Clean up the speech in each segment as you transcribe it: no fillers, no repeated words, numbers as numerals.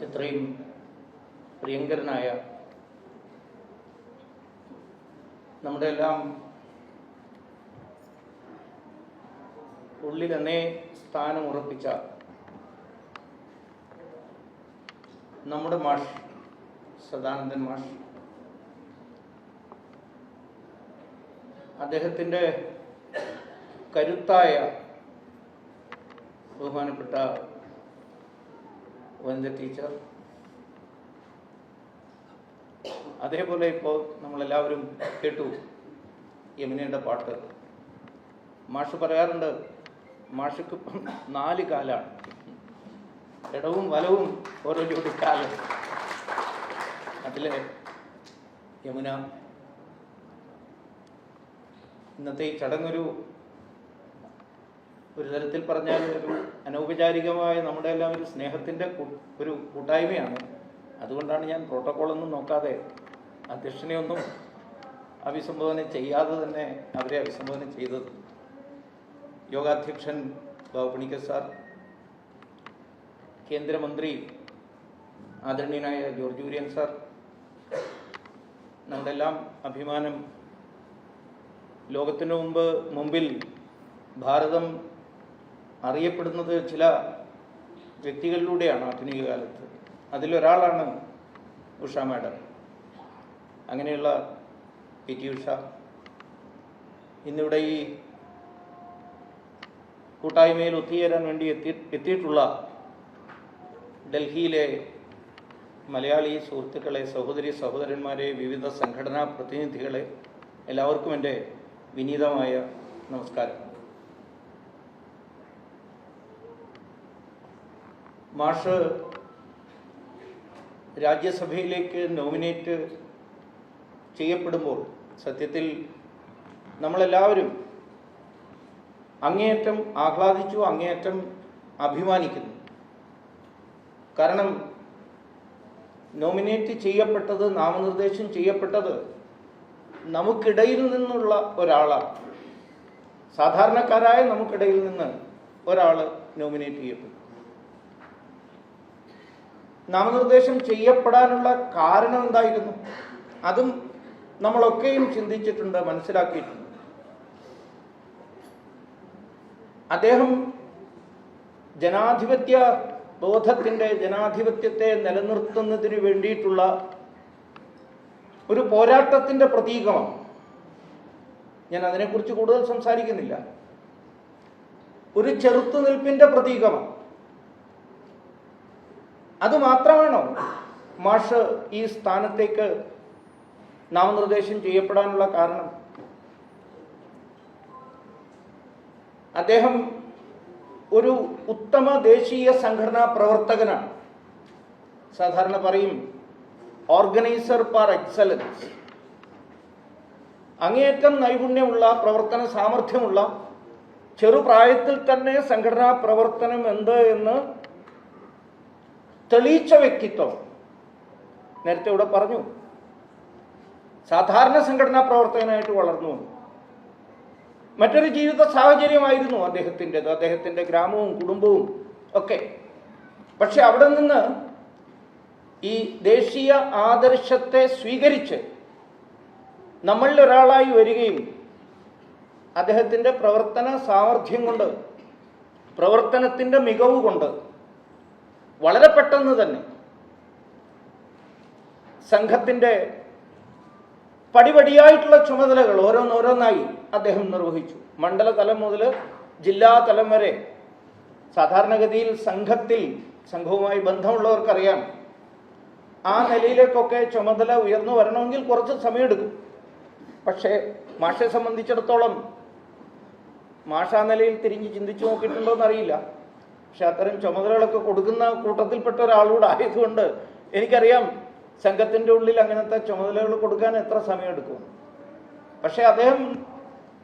എത്രയും പ്രിയങ്കരനായ നമ്മുടെ എല്ലാം ഉള്ളിൽ എന്നേ സ്ഥാനമുറപ്പിച്ച നമ്മുടെ മാഷ് സദാനന്ദൻ മാഷ്, അദ്ദേഹത്തിൻ്റെ കരുത്തായ ബഹുമാനപ്പെട്ട വനിത ടീച്ചർ, അതേപോലെ ഇപ്പോൾ നമ്മളെല്ലാവരും കേട്ടു യമുനയുടെ പാട്ട്. മാഷ് പറയാറുണ്ട്, മാഷക്ക് 4 കാലാണ്, ഇടവും വലവും ഓരോ ജോഡി കാലം. അതിലെ യമുന ഇന്നത്തെ ഈ ചടങ്ങൊരു തരത്തിൽ പറഞ്ഞാൽ ഒരു അനൗപചാരികമായ നമ്മുടെ എല്ലാം ഒരു സ്നേഹത്തിൻ്റെ ഒരു കൂട്ടായ്മയാണ്. അതുകൊണ്ടാണ് ഞാൻ പ്രോട്ടോക്കോളൊന്നും നോക്കാതെ അധ്യക്ഷനെയൊന്നും അഭിസംബോധന ചെയ്യാതെ തന്നെ അവരെ അഭിസംബോധന ചെയ്തത്. യോഗാധ്യക്ഷൻ ബാബു പണിക്കർ സാർ, കേന്ദ്രമന്ത്രി ആദരണീയനായ ജോർജ് കുര്യൻ സാർ, നമ്മുടെ എല്ലാം അഭിമാനം, ലോകത്തിനു മുമ്പിൽ ഭാരതം അറിയപ്പെടുന്നത് ചില വ്യക്തികളിലൂടെയാണ് ആധുനിക കാലത്ത്. അതിലൊരാളാണ് ഉഷ മാഡം. അങ്ങനെയുള്ള പി.ടി. ഉഷ ഇന്നിവിടെ ഈ കൂട്ടായ്മയിൽ ഒത്തുചേരാൻ വേണ്ടി എത്തിയിട്ടുള്ള ഡൽഹിയിലെ മലയാളി സുഹൃത്തുക്കളെ, സഹോദരി സഹോദരന്മാരെ, വിവിധ സംഘടനാ പ്രതിനിധികളെ, എല്ലാവർക്കും എൻ്റെ വിനീതമായ നമസ്കാരം. മാഷ് രാജ്യസഭയിലേക്ക് നോമിനേറ്റ് ചെയ്യപ്പെടുമ്പോൾ സത്യത്തിൽ നമ്മളെല്ലാവരും അങ്ങേയറ്റം ആഹ്ലാദിച്ചു, അങ്ങേയറ്റം അഭിമാനിക്കുന്നു. കാരണം നോമിനേറ്റ് ചെയ്യപ്പെട്ടത്, നാമനിർദ്ദേശം ചെയ്യപ്പെട്ടത് നമുക്കിടയിൽ നിന്നുള്ള ഒരാളാണ്. സാധാരണക്കാരായ നമുക്കിടയിൽ നിന്ന് ഒരാൾ നോമിനേറ്റ് ചെയ്യപ്പെട്ടു. നാമനിർദ്ദേശം ചെയ്യപ്പെടാനുള്ള കാരണം എന്തായിരുന്നു? അതും നമ്മളൊക്കെയും ചിന്തിച്ചിട്ടുണ്ട്, മനസ്സിലാക്കിയിട്ടുണ്ട്. അദ്ദേഹം ജനാധിപത്യ ബോധത്തിൻ്റെ, ജനാധിപത്യത്തെ നിലനിർത്തുന്നതിന് വേണ്ടിയിട്ടുള്ള ഒരു പോരാട്ടത്തിൻ്റെ പ്രതീകമാണ്. ഞാൻ അതിനെക്കുറിച്ച് കൂടുതൽ സംസാരിക്കുന്നില്ല. ഒരു ചെറുത്തുനിൽപ്പിൻ്റെ പ്രതീകമാണ്. അതുമാത്രമാണോ മാഷ് ഈ സ്ഥാനത്തേക്ക് നാമനിർദ്ദേശം ചെയ്യപ്പെടാനുള്ള കാരണം? അദ്ദേഹം ഒരു ഉത്തമ ദേശീയ സംഘടനാ പ്രവർത്തകനാണ്. സാധാരണ പറയും ഓർഗനൈസർ പാർ എക്സലൻസ്. അങ്ങേയറ്റം നൈപുണ്യമുള്ള, പ്രവർത്തന സാമർഥ്യമുള്ള, ചെറുപ്രായത്തിൽ തന്നെ സംഘടനാ പ്രവർത്തനം എന്ത് എന്ന് തെളിയിച്ച വ്യക്തിത്വം. നേരത്തെ ഇവിടെ പറഞ്ഞു, സാധാരണ സംഘടനാ പ്രവർത്തകനായിട്ട് വളർന്നു. മറ്റൊരു ജീവിത സാഹചര്യമായിരുന്നു അദ്ദേഹത്തിൻ്റെത്, അദ്ദേഹത്തിൻ്റെ ഗ്രാമവും കുടുംബവും ഒക്കെ. പക്ഷെ അവിടെ നിന്ന് ഈ ദേശീയ ആദർശത്തെ സ്വീകരിച്ച് നമ്മളിൽ ഒരാളായി വരികയും അദ്ദേഹത്തിൻ്റെ പ്രവർത്തന സാമർഥ്യം കൊണ്ട്, പ്രവർത്തനത്തിൻ്റെ മികവ് കൊണ്ട് വളരെ പെട്ടെന്ന് തന്നെ സംഘത്തിൻ്റെ പടിപടിയായിട്ടുള്ള ചുമതലകൾ ഓരോന്നോരോന്നായി അദ്ദേഹം നിർവഹിച്ചു. മണ്ഡലതലം മുതൽ ജില്ലാതലം വരെ. സാധാരണഗതിയിൽ സംഘവുമായി ബന്ധമുള്ളവർക്കറിയാം, ആ നിലയിലേക്കൊക്കെ ചുമതല ഉയർന്നു വരണമെങ്കിൽ കുറച്ച് സമയമെടുക്കും. പക്ഷേ മാഷെ സംബന്ധിച്ചിടത്തോളം, മാഷ ആ നിലയിൽ തിരിഞ്ഞ് ചിന്തിച്ചു നോക്കിയിട്ടുണ്ടോ എന്നറിയില്ല. പക്ഷെ അത്തരം ചുമതലകളൊക്കെ കൊടുക്കുന്ന കൂട്ടത്തിൽപ്പെട്ട ഒരാളൂടെ ആയതുകൊണ്ട് എനിക്കറിയാം സംഘത്തിൻ്റെ ഉള്ളിൽ അങ്ങനത്തെ ചുമതലകൾ കൊടുക്കാൻ എത്ര സമയമെടുക്കും. പക്ഷെ അദ്ദേഹം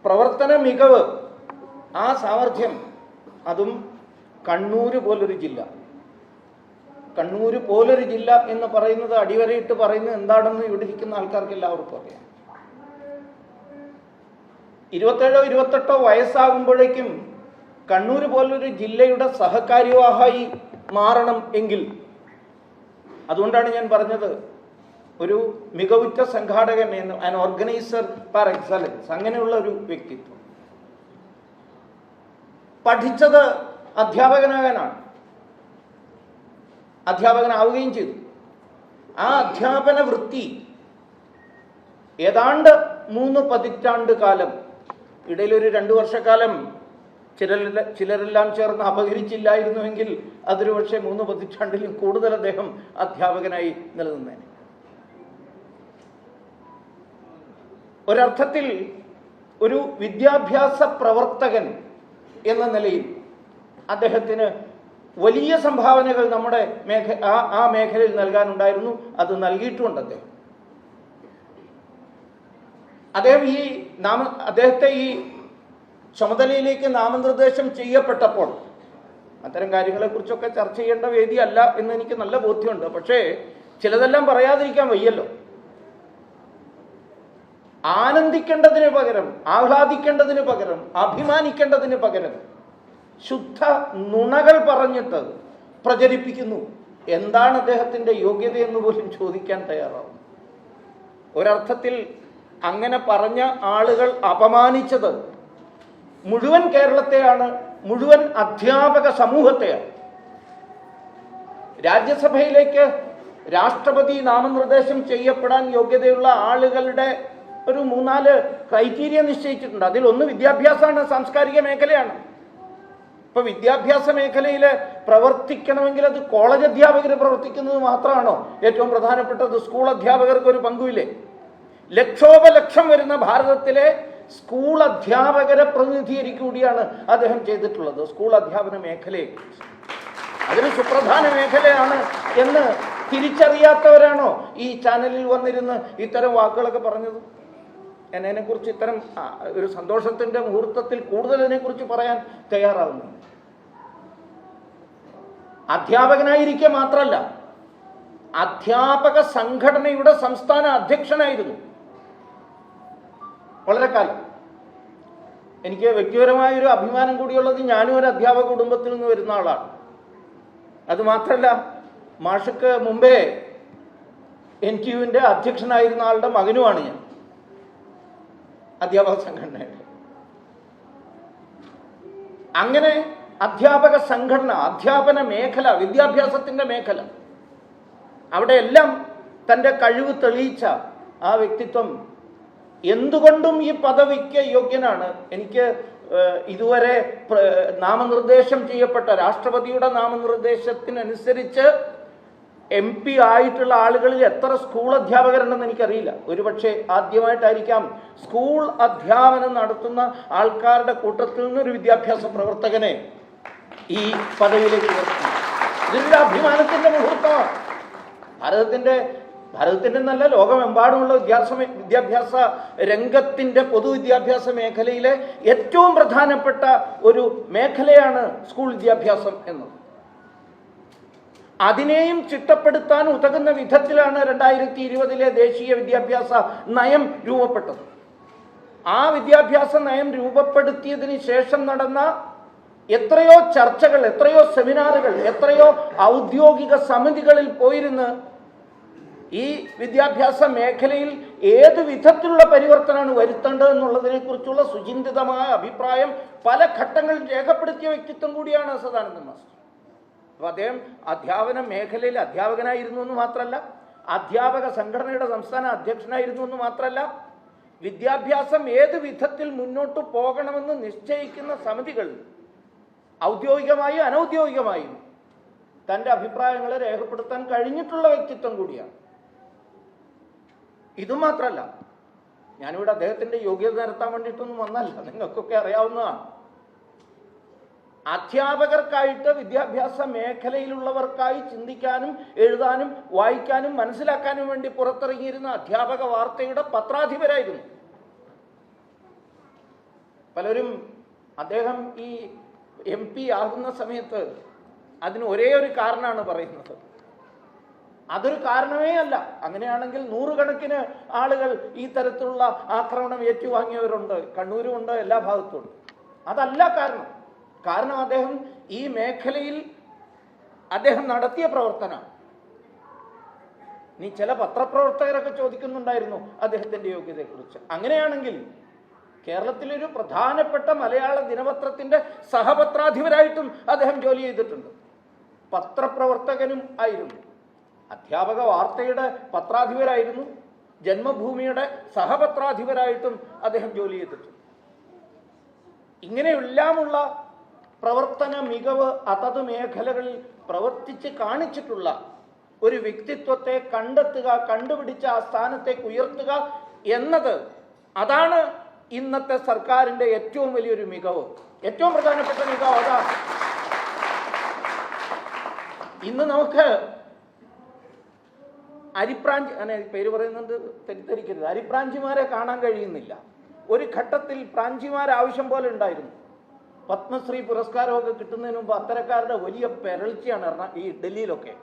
പ്രവർത്തന മികവ്, ആ സാമർഥ്യം, അതും കണ്ണൂർ പോലൊരു ജില്ല എന്ന് പറയുന്നത്, അടിവരയിട്ട് പറയുന്നത് എന്താണെന്ന് ഇവിടെ ഇരിക്കുന്ന ആൾക്കാർക്ക് എല്ലാവർക്കും അറിയാം. 27-28 വയസ്സാകുമ്പോഴേക്കും കണ്ണൂർ പോലൊരു ജില്ലയുടെ സഹകാര്യവാഹി മാറണം എങ്കിൽ അതുകൊണ്ടാണ് ഞാൻ പറഞ്ഞത്, ഒരു മികവുറ്റ സംഘാടകൻ, ആൻ ഓർഗനൈസർ പാർ എക്സലൻസ്, അങ്ങനെയുള്ള ഒരു വ്യക്തിത്വം. പഠിച്ചത് അധ്യാപകനാകാനാണ്, അധ്യാപകനാവുകയും ചെയ്തു. ആ അധ്യാപന വൃത്തി ഏതാണ്ട് 3 പതിറ്റാണ്ട് കാലം, ഇടയിലൊരു 2 വർഷക്കാലം ചിലരെല്ലാം ചേർന്ന് അപഹരിച്ചില്ലായിരുന്നുവെങ്കിൽ അതൊരു പക്ഷേ 3 പതിറ്റാണ്ടിലും കൂടുതൽ അദ്ദേഹം അധ്യാപകനായി നിലനിന്നേനെ. ഒരർത്ഥത്തിൽ ഒരു വിദ്യാഭ്യാസ പ്രവർത്തകൻ എന്ന നിലയിൽ അദ്ദേഹത്തിന് വലിയ സംഭാവനകൾ നമ്മുടെ ആ മേഖലയിൽ നൽകാനുണ്ടായിരുന്നു. അത് നൽകിയിട്ടുമുണ്ട് അദ്ദേഹത്തെ ഈ ചുമതലയിലേക്ക് നാമനിർദ്ദേശം ചെയ്യപ്പെട്ടപ്പോൾ അത്തരം കാര്യങ്ങളെക്കുറിച്ചൊക്കെ ചർച്ച ചെയ്യേണ്ട വേദിയല്ല എന്ന് എനിക്ക് നല്ല ബോധ്യമുണ്ട്. പക്ഷേ ചിലതെല്ലാം പറയാതിരിക്കാൻ വയ്യല്ലോ. ആനന്ദിക്കേണ്ടതിന് പകരം, ആഹ്ലാദിക്കേണ്ടതിന് പകരം, അഭിമാനിക്കേണ്ടതിന് പകരം ശുദ്ധ നുണകൾ പറഞ്ഞിട്ട് പ്രചരിപ്പിക്കുന്നു. എന്താണ് അദ്ദേഹത്തിൻ്റെ യോഗ്യതയെന്ന് പോലും ചോദിക്കാൻ തയ്യാറാവും. ഒരർത്ഥത്തിൽ അങ്ങനെ പറഞ്ഞ ആളുകൾ അപമാനിച്ചത് മുഴുവൻ കേരളത്തെയാണ്, മുഴുവൻ അധ്യാപക സമൂഹത്തെയാണ്. രാജ്യസഭയിലേക്ക് രാഷ്ട്രപതി നാമനിർദ്ദേശം ചെയ്യപ്പെടാൻ യോഗ്യതയുള്ള ആളുകളുടെ ഒരു 3-4 ക്രൈറ്റീരിയ നിശ്ചയിച്ചിട്ടുണ്ട്. അതിലൊന്ന് വിദ്യാഭ്യാസമാണ്, സാംസ്കാരിക മേഖലയാണ്. ഇപ്പൊ വിദ്യാഭ്യാസ മേഖലയിൽ പ്രവർത്തിക്കണമെങ്കിൽ അത് കോളേജ് അധ്യാപകർ പ്രവർത്തിക്കുന്നത് മാത്രമാണോ ഏറ്റവും പ്രധാനപ്പെട്ടത്? സ്കൂൾ അധ്യാപകർക്ക് ഒരു പങ്കുമില്ലേ? ലക്ഷോപലക്ഷം വരുന്ന ഭാരതത്തിലെ സ്കൂൾ അധ്യാപകരെ പ്രതിനിധീകരിക്കുകയാണ് അദ്ദേഹം ചെയ്തിട്ടുള്ളത്. സ്കൂൾ അധ്യാപന മേഖലയെ അതൊരു സുപ്രധാന മേഖലയാണ് എന്ന് തിരിച്ചറിയാത്തവരാണോ ഈ ചാനലിൽ വന്നിരുന്ന് ഇത്തരം വാക്കുകളൊക്കെ പറഞ്ഞത്? എന്നതിനെക്കുറിച്ച് ഇത്തരം ഒരു സന്തോഷത്തിന്റെ മുഹൂർത്തത്തിൽ കൂടുതൽ അതിനെക്കുറിച്ച് പറയാൻ തയ്യാറാവുന്നു. അധ്യാപകനായിരിക്കെ മാത്രമല്ല, അധ്യാപക സംഘടനയുടെ സംസ്ഥാന അധ്യക്ഷനായിരുന്നു വളരെ കാലം. എനിക്ക് വ്യക്തിപരമായൊരു അഭിമാനം കൂടിയുള്ളത്, ഞാനും ഒരു അധ്യാപക കുടുംബത്തിൽ നിന്ന് വരുന്ന ആളാണ്. അതുമാത്രമല്ല, മാഷക്ക് മുമ്പേ NTUവിൻ്റെ അധ്യക്ഷനായിരുന്ന ആളുടെ മകനുമാണ് ഞാൻ, അധ്യാപക സംഘടനയുടെ. അങ്ങനെ അധ്യാപക സംഘടന, അധ്യാപന മേഖല, വിദ്യാഭ്യാസത്തിന്റെ മേഖല, അവിടെയെല്ലാം തൻ്റെ കഴിവ് തെളിയിച്ച ആ വ്യക്തിത്വം എന്തുകൊണ്ടും ഈ പദവിക്ക് യോഗ്യനാണ്. എനിക്ക് ഇതുവരെ നാമനിർദ്ദേശം ചെയ്യപ്പെട്ട രാഷ്ട്രപതിയുടെ നാമനിർദ്ദേശത്തിനനുസരിച്ച് MP ആയിട്ടുള്ള ആളുകളിൽ എത്ര സ്കൂൾ അധ്യാപകരുണ്ടെന്ന് എനിക്കറിയില്ല. ഒരുപക്ഷെ ആദ്യമായിട്ടായിരിക്കാം സ്കൂൾ അധ്യാപനം നടത്തുന്ന ആൾക്കാരുടെ കൂട്ടത്തിൽ നിന്നൊരു വിദ്യാഭ്യാസ പ്രവർത്തകനെ ഈ പദവിയിലേക്ക് ഉയർത്തുന്നത്. ഇതൊരു അഭിമാനത്തിന്റെ മുഹൂർത്തമാണ്. ഭാരതത്തിന്റെ നല്ല ലോകമെമ്പാടുമുള്ള വിദ്യാഭ്യാസ രംഗത്തിന്റെ പൊതുവിദ്യാഭ്യാസ മേഖലയിലെ ഏറ്റവും പ്രധാനപ്പെട്ട ഒരു മേഖലയാണ് സ്കൂൾ വിദ്യാഭ്യാസം എന്നത്. അതിനെയും ചിട്ടപ്പെടുത്താൻ ഉതകുന്ന വിധത്തിലാണ് 2020 ദേശീയ വിദ്യാഭ്യാസ നയം രൂപപ്പെട്ടത്. ആ വിദ്യാഭ്യാസ നയം രൂപപ്പെടുത്തിയതിന് ശേഷം നടന്ന എത്രയോ ചർച്ചകൾ, എത്രയോ സെമിനാറുകൾ, എത്രയോ ഔദ്യോഗിക സമിതികളിൽ പോയിരുന്ന് ഈ വിദ്യാഭ്യാസ മേഖലയിൽ ഏത് വിധത്തിലുള്ള പരിവർത്തനമാണ് വരുത്തേണ്ടതെന്നുള്ളതിനെ കുറിച്ചുള്ള സുചിന്തിതമായ അഭിപ്രായം പല ഘട്ടങ്ങളിൽ രേഖപ്പെടുത്തിയ വ്യക്തിത്വം കൂടിയാണ് സദാനന്ദൻ മാസ്റ്റർ. അപ്പോൾ അദ്ദേഹം അധ്യാപന മേഖലയിൽ അധ്യാപകനായിരുന്നു എന്ന് മാത്രമല്ല, അധ്യാപക സംഘടനയുടെ സംസ്ഥാന അധ്യക്ഷനായിരുന്നു എന്ന് മാത്രമല്ല, വിദ്യാഭ്യാസം ഏത് വിധത്തിൽ മുന്നോട്ട് പോകണമെന്ന് നിശ്ചയിക്കുന്ന സമിതികളിൽ ഔദ്യോഗികമായും അനൗദ്യോഗികമായും തൻ്റെ അഭിപ്രായങ്ങളെ രേഖപ്പെടുത്താൻ കഴിഞ്ഞിട്ടുള്ള വ്യക്തിത്വം കൂടിയാണ്. ഇതുമാത്രമല്ല, ഞാനിവിടെ അദ്ദേഹത്തിൻ്റെ യോഗ്യത നിരത്താൻ വേണ്ടിയിട്ടൊന്നും വന്നല്ല, നിങ്ങൾക്കൊക്കെ അറിയാവുന്നതാണ്. അധ്യാപകർക്കായിട്ട്, വിദ്യാഭ്യാസ മേഖലയിലുള്ളവർക്കായി ചിന്തിക്കാനും എഴുതാനും വായിക്കാനും മനസ്സിലാക്കാനും വേണ്ടി പുറത്തിറങ്ങിയിരുന്ന അധ്യാപക വാർത്തയുടെ പത്രാധിപരായിരുന്നു. പലരും അദ്ദേഹം ഈ MP ആകുന്ന സമയത്ത് അതിന് ഒരേ ഒരു കാരണമാണ് പറയുന്നത്. അതൊരു കാരണമേ അല്ല. അങ്ങനെയാണെങ്കിൽ 100 കണക്കിന് ആളുകൾ ഈ തരത്തിലുള്ള ആക്രമണം ഏറ്റുവാങ്ങിയവരുണ്ട്, കണ്ണൂരുമുണ്ട്, എല്ലാ ഭാഗത്തുമുണ്ട്. അതല്ല കാരണം. അദ്ദേഹം ഈ മേഖലയിൽ അദ്ദേഹം നടത്തിയ പ്രവർത്തനം നീ ചില പത്രപ്രവർത്തകരൊക്കെ ചോദിക്കുന്നുണ്ടായിരുന്നു അദ്ദേഹത്തിൻ്റെ യോഗ്യതയെക്കുറിച്ച്. അങ്ങനെയാണെങ്കിൽ കേരളത്തിലൊരു പ്രധാനപ്പെട്ട മലയാള ദിനപത്രത്തിൻ്റെ സഹപത്രാധിപരായിട്ടും അദ്ദേഹം ജോലി ചെയ്തിട്ടുണ്ട്. പത്രപ്രവർത്തകനും ആയിരുന്നു, അധ്യാപക വാർത്തയുടെ പത്രാധിപരായിരുന്നു, ജന്മഭൂമിയുടെ സഹപത്രാധിപരായിട്ടും അദ്ദേഹം ജോലി ചെയ്തിട്ടുണ്ട്. ഇങ്ങനെയെല്ലാമുള്ള പ്രവർത്തന മികവ് അതത് മേഖലകളിൽ പ്രവർത്തിച്ച് കാണിച്ചിട്ടുള്ള ഒരു വ്യക്തിത്വത്തെ കണ്ടെത്തുക, കണ്ടുപിടിച്ച ആ സ്ഥാനത്തേക്ക് ഉയർത്തുക എന്നത്, അതാണ് ഇന്നത്തെ സർക്കാരിൻ്റെ ഏറ്റവും വലിയൊരു മികവ്, ഏറ്റവും പ്രധാനപ്പെട്ട മികവ് അതാണ്. ഇന്ന് നമുക്ക് അരിപ്രാഞ്ചി, അങ്ങനെ പേര് പറയുന്നത് തെറ്റിദ്ധരിക്കരുത്, അരിപ്രാഞ്ചിമാരെ കാണാൻ കഴിയുന്നില്ല. ഒരു ഘട്ടത്തിൽ പ്രാഞ്ചിമാർ ആവശ്യം പോലെ ഉണ്ടായിരുന്നു. പത്മശ്രീ പുരസ്കാരമൊക്കെ കിട്ടുന്നതിന് മുമ്പ് അത്തരക്കാരുടെ വലിയ പെരൾച്ചയാണ് ഈ ഡൽഹിയിലൊക്കെ.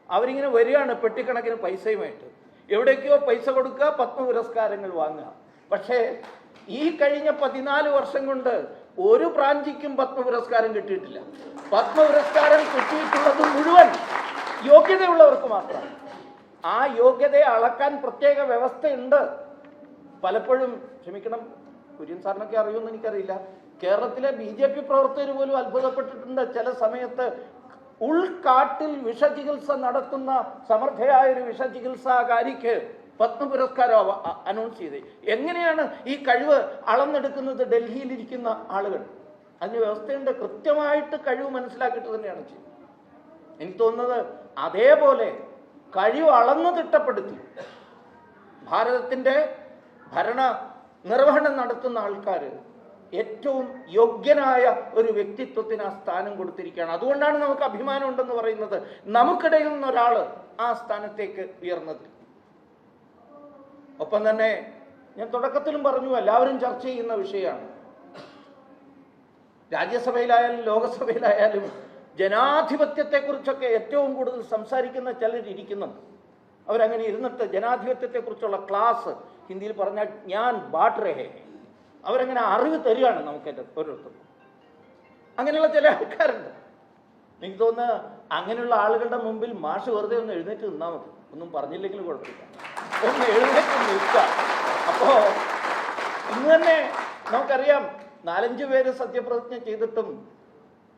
അവരിങ്ങനെ വരികയാണ് പെട്ടിക്കണക്കിന് പൈസയുമായിട്ട്, എവിടേക്കോ പൈസ കൊടുക്കുക, പത്മ പുരസ്കാരങ്ങൾ വാങ്ങുക. പക്ഷേ ഈ കഴിഞ്ഞ 14 വർഷം കൊണ്ട് ഒരു ബ്രാഞ്ചിക്കും പത്മ പുരസ്കാരം കിട്ടിയിട്ടില്ല. പത്മ പുരസ്കാരം കിട്ടിയിട്ടുള്ളത് മുഴുവൻ യോഗ്യതയുള്ളവർക്ക് മാത്രമാണ്. ആ യോഗ്യതയെ അളക്കാൻ പ്രത്യേക വ്യവസ്ഥയുണ്ട്. പലപ്പോഴും, ക്ഷമിക്കണം, കുര്യൻ സാറിനൊക്കെ അറിയുമെന്ന് എനിക്കറിയില്ല, കേരളത്തിലെ BJP പ്രവർത്തകർ പോലും അത്ഭുതപ്പെട്ടിട്ടുണ്ട്. ചില സമയത്ത് ഉൾക്കാട്ടിൽ വിഷചികിത്സ നടത്തുന്ന സമർത്ഥയായൊരു വിഷചികിത്സാകാരിക്ക് പത്മ പുരസ്കാരം അനൗൺസ് ചെയ്ത്. എങ്ങനെയാണ് ഈ കഴിവ് അളന്നെടുക്കുന്നത്? ഡൽഹിയിലിരിക്കുന്ന ആളുകൾ, അതിന് വ്യവസ്ഥയുണ്ട്. കൃത്യമായിട്ട് കഴിവ് മനസ്സിലാക്കിയിട്ട് തന്നെയാണ് ചെയ്യുന്നത്. എനിക്ക് തോന്നുന്നത് അതേപോലെ കഴിവ് അളന്നു തിട്ടപ്പെടുത്തി ഭാരതത്തിൻ്റെ ഭരണ നിർവഹണം നടത്തുന്ന ആൾക്കാർ ഏറ്റവും യോഗ്യനായ ഒരു വ്യക്തിത്വത്തിന് ആ സ്ഥാനം കൊടുത്തിരിക്കുകയാണ്. അതുകൊണ്ടാണ് നമുക്ക് അഭിമാനം ഉണ്ടെന്ന് പറയുന്നത്, നമുക്കിടയിൽ നിന്നൊരാൾ ആ സ്ഥാനത്തേക്ക് ഉയർന്നത്. ഒപ്പം തന്നെ ഞാൻ തുടക്കത്തിലും പറഞ്ഞു, എല്ലാവരും ചർച്ച ചെയ്യുന്ന വിഷയമാണ്. രാജ്യസഭയിലായാലും ലോകസഭയിലായാലും ജനാധിപത്യത്തെക്കുറിച്ചൊക്കെ ഏറ്റവും കൂടുതൽ സംസാരിക്കുന്ന ചിലരിയ്ക്കുന്നുണ്ട്. അവരങ്ങനെ ഇരുന്നിട്ട് ജനാധിപത്യത്തെക്കുറിച്ചുള്ള ക്ലാസ്, ഹിന്ദിയിൽ പറഞ്ഞാൽ ഞാൻ ബാട്ട് രഹേ, അവരങ്ങനെ അറിവ് തരികയാണ് നമുക്ക് ഓരോരുത്തർക്കും. അങ്ങനെയുള്ള ചില ആൾക്കാരുണ്ട്. എനിക്ക് തോന്നുന്നത് അങ്ങനെയുള്ള ആളുകളുടെ മുമ്പിൽ മാഷ് വെറുതെ ഒന്ന് എഴുന്നേറ്റ് നിന്നാൽ മതി, ഒന്നും പറഞ്ഞില്ലെങ്കിൽ കുഴപ്പമില്ല, ഒന്ന് എഴുന്നേറ്റ് നിൽക്കുക. അപ്പോൾ ഇന്ന് തന്നെ നമുക്കറിയാം, 4-5 പേര് സത്യപ്രതിജ്ഞ ചെയ്തിട്ടും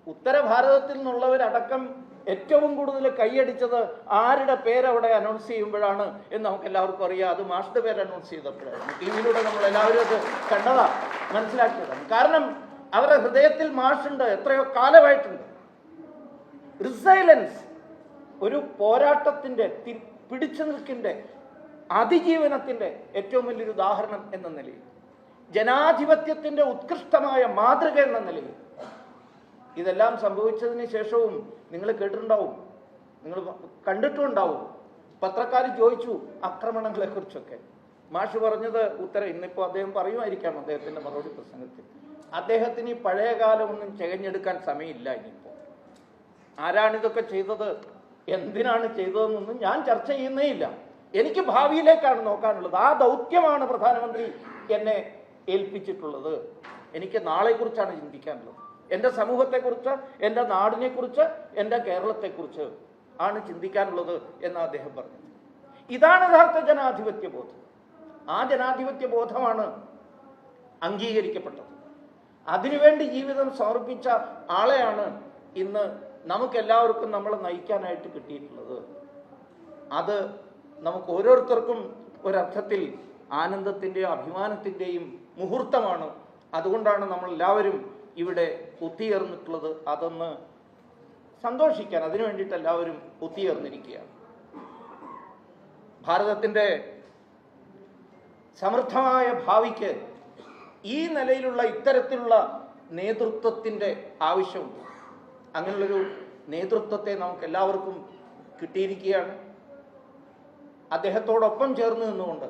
ഉത്തര ഭാരതത്തിൽ നിന്നുള്ളവരടക്കം ഏറ്റവും കൂടുതൽ കൈയടിച്ചത് ആരുടെ പേരവിടെ അനൗൺസ് ചെയ്യുമ്പോഴാണ് എന്ന് നമുക്ക് എല്ലാവർക്കും അറിയാം. അത് മാഷിന്റെ പേര് അനൗൺസ് ചെയ്തപ്പോഴാണ്. TV-യിലൂടെ നമ്മൾ എല്ലാവരും അത് കണ്ടതാണ്, മനസ്സിലാക്കിയതാണ്. കാരണം അവരുടെ ഹൃദയത്തിൽ മാഷുണ്ട്, എത്രയോ കാലമായിട്ടുണ്ട്. റിസൈലൻസ്, ഒരു പോരാട്ടത്തിന്റെ, പിടിച്ചു നിൽക്കിന്റെ, അതിജീവനത്തിന്റെ ഏറ്റവും വലിയൊരു ഉദാഹരണം എന്ന നിലയിൽ, ജനാധിപത്യത്തിന്റെ ഉത്കൃഷ്ടമായ മാതൃക എന്ന നിലയിൽ, ഇതെല്ലാം സംഭവിച്ചതിന് ശേഷവും നിങ്ങൾ കേട്ടിട്ടുണ്ടാവും, നിങ്ങൾ കണ്ടിട്ടുണ്ടാവും, പത്രക്കാർ ചോദിച്ചു ആക്രമണങ്ങളെ കുറിച്ചൊക്കെ. മാഷ് പറഞ്ഞത് ഉത്തരം ഇന്നിപ്പോൾ അദ്ദേഹം പറയുമായിരിക്കാം അദ്ദേഹത്തിന്റെ മറുപടി പ്രസംഗത്തിൽ. അദ്ദേഹത്തിന് ഈ പഴയ കാലം ഒന്നും ചകഞ്ഞെടുക്കാൻ സമയമില്ല. ഇനിയിപ്പോൾ ആരാണിതൊക്കെ ചെയ്തത്, എന്തിനാണ് ചെയ്തതെന്നൊന്നും ഞാൻ ചർച്ച ചെയ്യുന്നേ ഇല്ല. എനിക്ക് ഭാവിയിലേക്കാണ് നോക്കാനുള്ളത്. ആ ദൗത്യമാണ് പ്രധാനമന്ത്രി എന്നെ ഏൽപ്പിച്ചിട്ടുള്ളത്. എനിക്ക് നാളെക്കുറിച്ചാണ് ചിന്തിക്കാനുള്ളത്. എൻ്റെ സമൂഹത്തെക്കുറിച്ച്, എൻ്റെ നാടിനെക്കുറിച്ച്, എൻ്റെ കേരളത്തെക്കുറിച്ച് ആണ് ചിന്തിക്കാനുള്ളത് എന്ന് അദ്ദേഹം പറഞ്ഞു. ഇതാണ് യഥാർത്ഥ ജനാധിപത്യ ബോധം. ആ ജനാധിപത്യ ബോധമാണ് അംഗീകരിക്കപ്പെട്ടത്. അതിനുവേണ്ടി ജീവിതം സമർപ്പിച്ച ആളെയാണ് ഇന്ന് നമുക്കെല്ലാവർക്കും നമ്മളെ നയിക്കാനായിട്ട് കിട്ടിയിട്ടുള്ളത്. അത് നമുക്ക് ഓരോരുത്തർക്കും ഒരർത്ഥത്തിൽ ആനന്ദത്തിൻ്റെയും അഭിമാനത്തിൻ്റെയും മുഹൂർത്തമാണ്. അതുകൊണ്ടാണ് നമ്മൾ എല്ലാവരും ഇവിടെ ഒത്തുചേർന്നിട്ടുള്ളത്. അതൊന്ന് സന്തോഷിക്കാൻ അതിനു വേണ്ടിയിട്ട് എല്ലാവരും ഒത്തുചേർന്നിരിക്കുകയാണ്. ഭാരതത്തിൻ്റെ സമൃദ്ധമായ ഭാവിക്ക് ഈ നിലയിലുള്ള ഇത്തരത്തിലുള്ള നേതൃത്വത്തിൻ്റെ ആവശ്യമുണ്ട്. അങ്ങനെയുള്ളൊരു നേതൃത്വത്തെ നമുക്ക് എല്ലാവർക്കും കിട്ടിയിരിക്കുകയാണ്. അദ്ദേഹത്തോടൊപ്പം ചേർന്ന് നിന്നുകൊണ്ട്,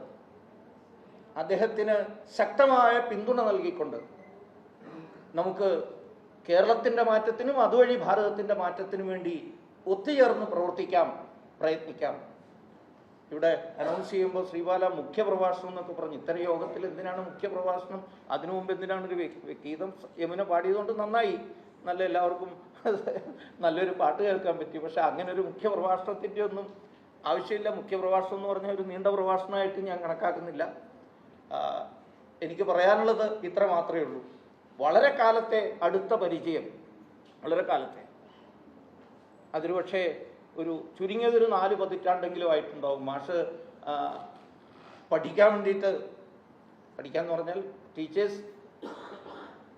അദ്ദേഹത്തിന് ശക്തമായ പിന്തുണ നൽകിക്കൊണ്ട് നമുക്ക് കേരളത്തിൻ്റെ മാറ്റത്തിനും അതുവഴി ഭാരതത്തിൻ്റെ മാറ്റത്തിനും വേണ്ടി ഒത്തുചേർന്ന് പ്രവർത്തിക്കാം, പ്രയത്നിക്കാം. ഇവിടെ അനൗൺസ് ചെയ്യുമ്പോൾ ശ്രീബാല മുഖ്യപ്രഭാഷണം എന്നൊക്കെ പറഞ്ഞു. ഇത്തരം യോഗത്തിൽ എന്തിനാണ് മുഖ്യപ്രഭാഷണം? അതിനു മുമ്പ് എന്തിനാണ് ഒരു ഗീതം യമുന പാടിയതുകൊണ്ട് നന്നായി, നല്ല എല്ലാവർക്കും നല്ലൊരു പാട്ട് കേൾക്കാൻ പറ്റി. പക്ഷെ അങ്ങനെ ഒരു മുഖ്യപ്രഭാഷണത്തിൻ്റെ ഒന്നും ആവശ്യമില്ല. മുഖ്യപ്രഭാഷണം എന്ന് പറഞ്ഞാൽ ഒരു നീണ്ട പ്രഭാഷണമായിട്ട് ഞാൻ കണക്കാക്കുന്നില്ല. എനിക്ക് പറയാനുള്ളത് ഇത്ര മാത്രമേ ഉള്ളൂ. വളരെ കാലത്തെ അടുത്ത പരിചയം, വളരെ കാലത്തെ, അതൊരു പക്ഷേ ഒരു ചുരുങ്ങിയതൊരു 4 പതിറ്റാണ്ടെങ്കിലും ആയിട്ടുണ്ടാവും. മാഷ് പഠിക്കാൻ വേണ്ടിയിട്ട്, പഠിക്കാന്ന് പറഞ്ഞാൽ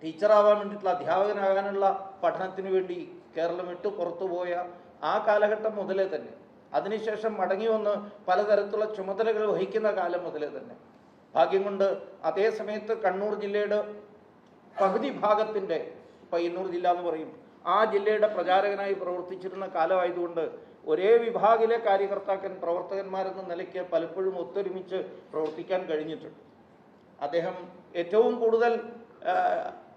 ടീച്ചറാവാൻ വേണ്ടിയിട്ടുള്ള, അധ്യാപകനാകാനുള്ള പഠനത്തിന് വേണ്ടി കേരളം വിട്ട് പുറത്തുപോയ ആ കാലഘട്ടം മുതലേ തന്നെ, അതിനുശേഷം മടങ്ങി വന്ന് പലതരത്തിലുള്ള ചുമതലകൾ വഹിക്കുന്ന കാലം മുതലേ തന്നെ, ഭാഗ്യം കൊണ്ട് അതേ സമയത്ത് കണ്ണൂർ ജില്ലയുടെ പകുതി ഭാഗത്തിൻ്റെ, പയ്യന്നൂർ ജില്ല എന്ന് പറയും, ആ ജില്ലയുടെ പ്രചാരകനായി പ്രവർത്തിച്ചിരുന്ന കാലമായതുകൊണ്ട് ഒരേ വിഭാഗിലെ പ്രവർത്തകന്മാരെന്ന നിലയ്ക്ക് പലപ്പോഴും ഒത്തൊരുമിച്ച് പ്രവർത്തിക്കാൻ കഴിഞ്ഞിട്ടുണ്ട്. അദ്ദേഹം ഏറ്റവും കൂടുതൽ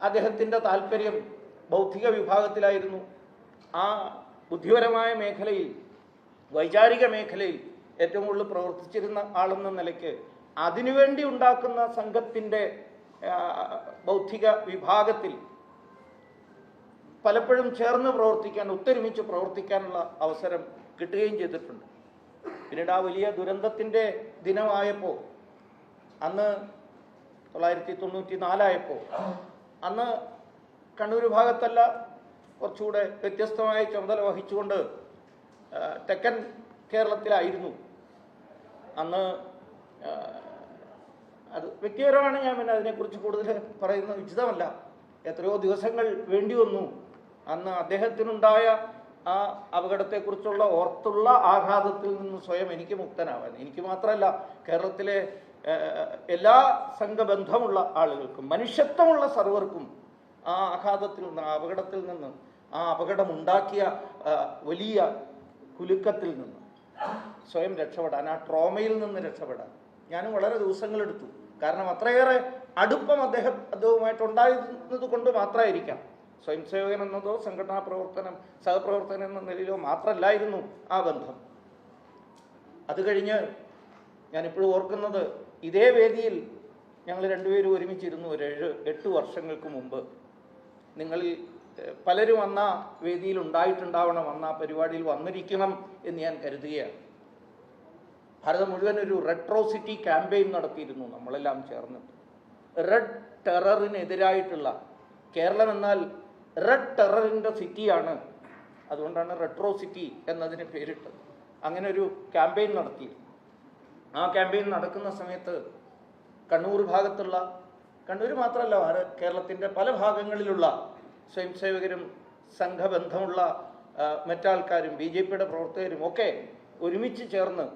അദ്ദേഹത്തിൻ്റെ താല്പര്യം ബൗദ്ധിക വിഭാഗത്തിലായിരുന്നു. ആ ബുദ്ധിപരമായ മേഖലയിൽ, വൈചാരിക മേഖലയിൽ ഏറ്റവും കൂടുതൽ പ്രവർത്തിച്ചിരുന്ന ആളെന്ന നിലയ്ക്ക് അതിനുവേണ്ടി ഉണ്ടാക്കുന്ന സംഘത്തിൻ്റെ ബൗദ്ധിക വിഭാഗത്തിൽ പലപ്പോഴും ചേർന്ന് പ്രവർത്തിക്കാൻ, ഒത്തൊരുമിച്ച് പ്രവർത്തിക്കാനുള്ള അവസരം കിട്ടുകയും ചെയ്തിട്ടുണ്ട്. പിന്നീട് ആ വലിയ ദുരന്തത്തിൻ്റെ ദിനമായപ്പോൾ, അന്ന് 1994 അന്ന് കണ്ണൂർ ഭാഗത്തല്ല, കുറച്ചുകൂടെ വ്യത്യസ്തമായ ചുമതല വഹിച്ചുകൊണ്ട് തെക്കൻ കേരളത്തിലായിരുന്നു അന്ന്. അത് വ്യക്തിപരമാണ്, ഞാൻ പിന്നെ അതിനെക്കുറിച്ച് കൂടുതൽ പറയുന്നത് ഉചിതമല്ല. എത്രയോ ദിവസങ്ങൾ വേണ്ടി വന്നു അന്ന് അദ്ദേഹത്തിനുണ്ടായ ആ അപകടത്തെക്കുറിച്ചുള്ള ഓർത്തുള്ള ആഘാതത്തിൽ നിന്ന് സ്വയം എനിക്ക് മുക്തനാവാൻ. എനിക്ക് മാത്രമല്ല, കേരളത്തിലെ എല്ലാ സംഘബന്ധമുള്ള ആളുകൾക്കും, മനുഷ്യത്വമുള്ള സർവർക്കും ആ ആഘാതത്തിൽ നിന്ന്, ആ അപകടത്തിൽ നിന്ന്, ആ അപകടമുണ്ടാക്കിയ വലിയ കുലുക്കത്തിൽ നിന്ന് സ്വയം രക്ഷപ്പെടാൻ, ആ ട്രോമയിൽ നിന്ന് രക്ഷപ്പെടാൻ ഞാനും വളരെ ദിവസങ്ങളെടുത്തു. കാരണം അത്രയേറെ അടുപ്പം അദ്ദേഹവുമായിട്ടുണ്ടായിരുന്നത് കൊണ്ട് മാത്രമായിരിക്കാം. സ്വയം സേവകൻ എന്നതോ സംഘടനാ പ്രവർത്തനം, സഹപ്രവർത്തനം എന്ന നിലയിലോ മാത്രമല്ലായിരുന്നു ആ ബന്ധം. അത് കഴിഞ്ഞ് ഞാനിപ്പോഴും ഓർക്കുന്നത്, ഇതേ വേദിയിൽ ഞങ്ങൾ രണ്ടുപേരും ഒരുമിച്ചിരുന്നു ഒരു 7-8 വർഷങ്ങൾക്ക് മുമ്പ്. നിങ്ങളിൽ പലരും അന്ന് ആ വേദിയിൽ ഉണ്ടായിട്ടുണ്ടാവണം, അന്ന് ആ പരിപാടിയിൽ വന്നിരിക്കണം എന്ന് ഞാൻ കരുതുകയാണ്. ഭാരതം മുഴുവൻ ഒരു റെട്രോസിറ്റി ക്യാമ്പയിൻ നടത്തിയിരുന്നു നമ്മളെല്ലാം ചേർന്ന്. റെഡ് ടെററിനെതിരായിട്ടുള്ള, കേരളം എന്നാൽ റെഡ് ടെററിൻ്റെ സിറ്റിയാണ്, അതുകൊണ്ടാണ് റെട്രോസിറ്റി എന്നതിന് പേരിട്ടത്. അങ്ങനെ ഒരു ക്യാമ്പയിൻ നടത്തിയിരുന്നു. ആ ക്യാമ്പയിൻ നടക്കുന്ന സമയത്ത് കണ്ണൂർ ഭാഗത്തുള്ള, കണ്ണൂർ മാത്രമല്ല കേരളത്തിൻ്റെ പല ഭാഗങ്ങളിലുള്ള സ്വയം സേവകരും സംഘബന്ധമുള്ള മറ്റാൾക്കാരും BJPയുടെ പ്രവർത്തകരും ഒക്കെ ഒരുമിച്ച് ചേർന്ന്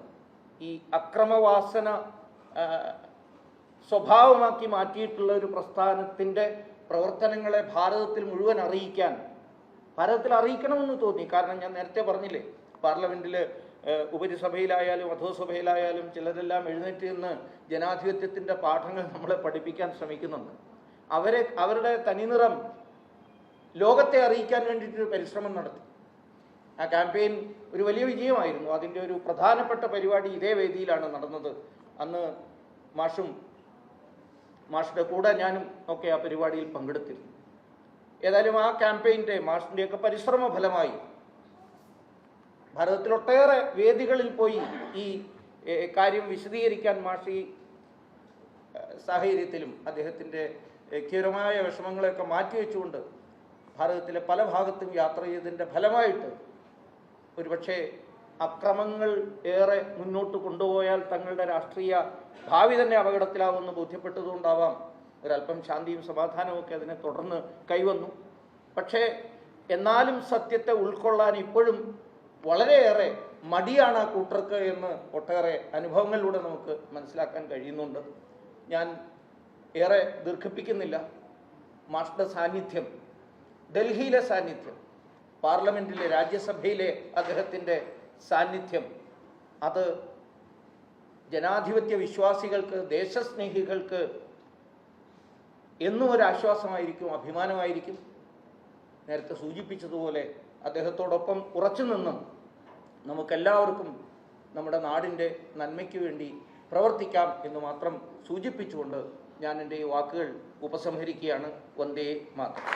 ഈ അക്രമവാസന സ്വഭാവമാക്കി മാറ്റിയിട്ടുള്ള ഒരു പ്രസ്ഥാനത്തിൻ്റെ പ്രവർത്തനങ്ങളെ ഭാരതത്തിൽ മുഴുവൻ അറിയിക്കണമെന്ന് തോന്നി. കാരണം ഞാൻ നേരത്തെ പറഞ്ഞില്ലേ, പാർലമെൻറ്റിൽ ഉപരിസഭയിലായാലും അധോസഭയിലായാലും ചിലരെല്ലാം എഴുന്നേറ്റ് നിന്ന് ജനാധിപത്യത്തിൻ്റെ പാഠങ്ങൾ നമ്മളെ പഠിപ്പിക്കാൻ ശ്രമിക്കുന്നുണ്ട്. അവരുടെ തനിനിറം ലോകത്തെ അറിയിക്കാൻ വേണ്ടിയിട്ടൊരു പരിശ്രമം നടത്തി. ആ ക്യാമ്പയിൻ ഒരു വലിയ വിജയമായിരുന്നു. അതിൻ്റെ ഒരു പ്രധാനപ്പെട്ട പരിപാടി ഇതേ വേദിയിലാണ് നടന്നത്. അന്ന് മാഷിൻ്റെ കൂടെ ഞാനും ഒക്കെ ആ പരിപാടിയിൽ പങ്കെടുത്തിരുന്നു. ഏതായാലും ആ ക്യാമ്പയിൻ്റെ, മാഷിൻ്റെയൊക്കെ പരിശ്രമ ഫലമായി ഭാരതത്തിലൊട്ടേറെ വേദികളിൽ പോയി ഈ കാര്യം വിശദീകരിക്കാൻ മാഷ് ഈ സാഹചര്യത്തിലും അദ്ദേഹത്തിൻ്റെ വ്യക്തിപരമായ വിഷമങ്ങളെയൊക്കെ മാറ്റിവെച്ചുകൊണ്ട് ഭാരതത്തിലെ പല ഭാഗത്തും യാത്ര ചെയ്തതിൻ്റെ ഫലമായിട്ട് ഒരുപക്ഷെ അക്രമങ്ങൾ ഏറെ മുന്നോട്ട് കൊണ്ടുപോയാൽ തങ്ങളുടെ രാഷ്ട്രീയ ഭാവി തന്നെ അപകടത്തിലാവുമെന്ന് ബോധ്യപ്പെട്ടതുകൊണ്ടാവാം ഒരല്പം ശാന്തിയും സമാധാനവും ഒക്കെ അതിനെ തുടർന്ന് കൈവന്നു. പക്ഷേ എന്നാലും സത്യത്തെ ഉൾക്കൊള്ളാൻ ഇപ്പോഴും വളരെയേറെ മടിയാണ് ആ കൂട്ടർക്ക് എന്ന് ഒട്ടേറെ അനുഭവങ്ങളിലൂടെ നമുക്ക് മനസ്സിലാക്കാൻ കഴിയുന്നുണ്ട്. ഞാൻ ഏറെ ദീർഘിപ്പിക്കുന്നില്ല. മാഷിൻ്റെ സാന്നിധ്യം, ഡൽഹിയിലെ സാന്നിധ്യം, പാർലമെൻറ്റിലെ, രാജ്യസഭയിലെ അദ്ദേഹത്തിൻ്റെ സാന്നിധ്യം, അത് ജനാധിപത്യ വിശ്വാസികൾക്ക്, ദേശസ്നേഹികൾക്ക് എന്നും ഒരു ആശ്വാസമായിരിക്കും, അഭിമാനമായിരിക്കും. നേരത്തെ സൂചിപ്പിച്ചതുപോലെ അദ്ദേഹത്തോടൊപ്പം ഉറച്ചു നിന്നും നമുക്കെല്ലാവർക്കും നമ്മുടെ നാടിൻ്റെ നന്മയ്ക്ക് വേണ്ടി പ്രവർത്തിക്കാം എന്ന് മാത്രം സൂചിപ്പിച്ചുകൊണ്ട് ഞാൻ എൻ്റെ ഈ വാക്കുകൾ ഉപസംഹരിക്കുകയാണ്. വന്ദേ മാതരം.